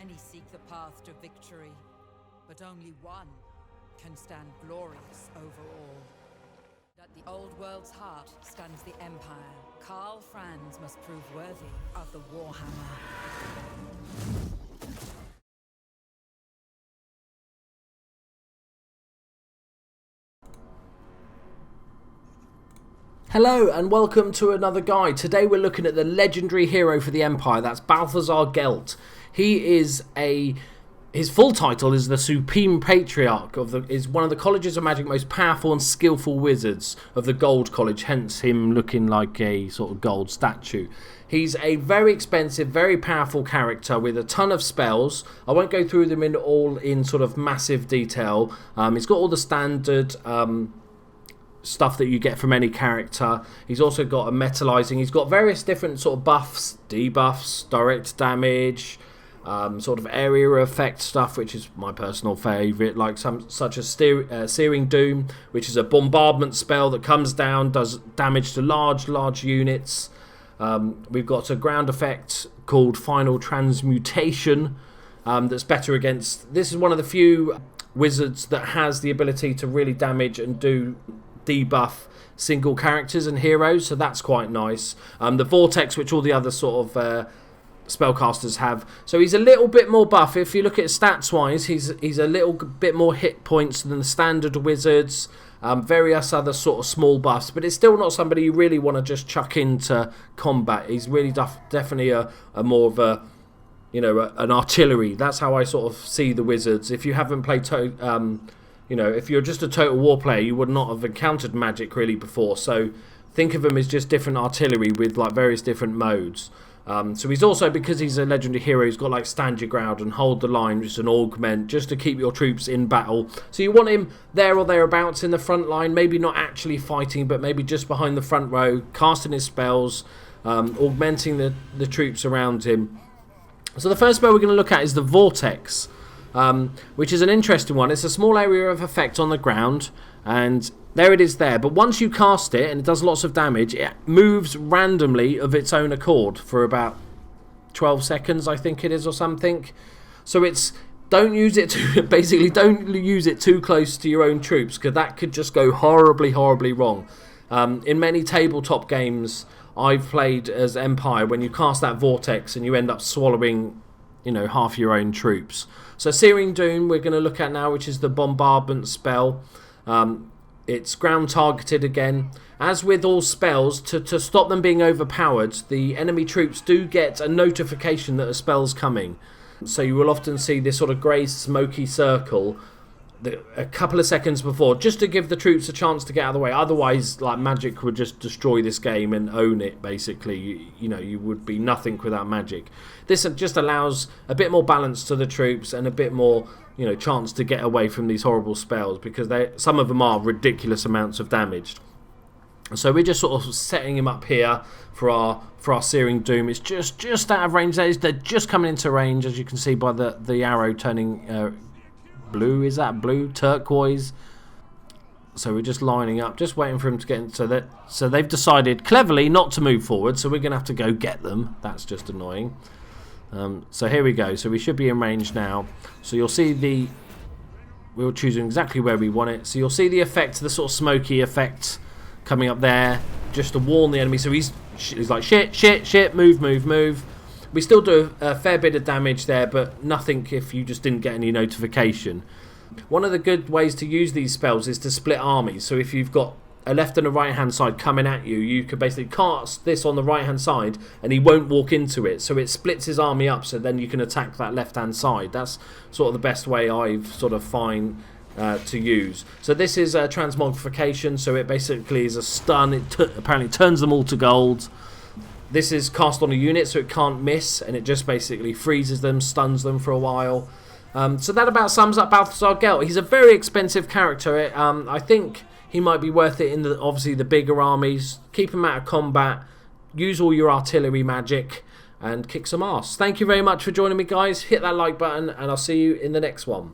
Many seek the path to victory, but only one can stand glorious over all. At the old world's heart stands the Empire. Karl Franz must prove worthy of the Warhammer. Hello and welcome to another guide. Today we're looking at the legendary hero for the Empire. That's Balhasar Gelt. His full title is the Supreme Patriarch is one of the Colleges of Magic most powerful and skillful wizards of the Gold College, hence him looking like a sort of gold statue. He's a very expensive, very powerful character with a ton of spells. I won't go through them in sort of massive detail. He's got all the standard stuff that you get from any character. He's also got a metalizing. He's got various different sort of buffs, debuffs, direct damage, sort of area effect stuff, which is my personal favourite, like such as Searing Doom, which is a bombardment spell that comes down, does damage to large units. We've got a ground effect called Final Transmutation that's better against... This is one of the few wizards that has the ability to really damage and debuff single characters and heroes, so that's quite nice. The Vortex, which all the other sort of spellcasters have. So he's a little bit more buff. If you look at stats wise, he's a little bit more hit points than the standard wizards. Various other sort of small buffs, but it's still not somebody you really want to just chuck into combat. He's really definitely a more of a, an artillery. That's how I sort of see the wizards. If you haven't played if you're just a Total War player, you would not have encountered magic really before. So think of him as just different artillery with like various different modes. So he's also, because he's a legendary hero, he's got like stand your ground and hold the line, which is an augment, just to keep your troops in battle. So you want him there or thereabouts in the front line, maybe not actually fighting, but maybe just behind the front row, casting his spells, augmenting the troops around him. So the first spell we're going to look at is the Vortex, which is an interesting one. It's a small area of effect on the ground, and there it is there. But once you cast it, and it does lots of damage, it moves randomly of its own accord for about 12 seconds, I think it is, or something. So don't use it too close to your own troops, because that could just go horribly wrong. In many tabletop games I've played as Empire, when you cast that Vortex and you end up swallowing half your own troops. So Searing Doom we're going to look at now, which is the bombardment spell. It's ground targeted again. As with all spells, to stop them being overpowered, the enemy troops do get a notification that a spell's coming. So you will often see this sort of grey smoky circle a couple of seconds before, just to give the troops a chance to get out of the way. Otherwise, like, magic would just destroy this game and own it, basically. You would be nothing without magic. This just allows a bit more balance to the troops and a bit more chance to get away from these horrible spells, because some of them are ridiculous amounts of damage. So we're just sort of setting him up here for our Searing Doom. It's just out of range. They're just coming into range, as you can see by the arrow turning blue. Is that blue? Turquoise. So we're just lining up, just waiting for him to get in. So they've decided cleverly not to move forward, so we're going to have to go get them. That's just annoying. So here we go. So we should be in range now. So you'll see we're choosing exactly where we want it. So you'll see the effect, the sort of smoky effect coming up there, just to warn the enemy. So he's like, shit, move. We still do a fair bit of damage there, but nothing if you just didn't get any notification. One of the good ways to use these spells is to split armies. So if you've got a left and a right hand side coming at you, you could basically cast this on the right hand side and he won't walk into it. So it splits his army up, so then you can attack that left hand side. That's sort of the best way I've sort of find to use. So this is a transmogrification, so it basically is a stun. It apparently turns them all to gold. This is cast on a unit, so it can't miss, and it just basically freezes them, stuns them for a while. So that about sums up Balhasar Gelt. He's a very expensive character. I think he might be worth it in obviously the bigger armies. Keep him out of combat. Use all your artillery magic and kick some ass. Thank you very much for joining me, guys. Hit that like button, and I'll see you in the next one.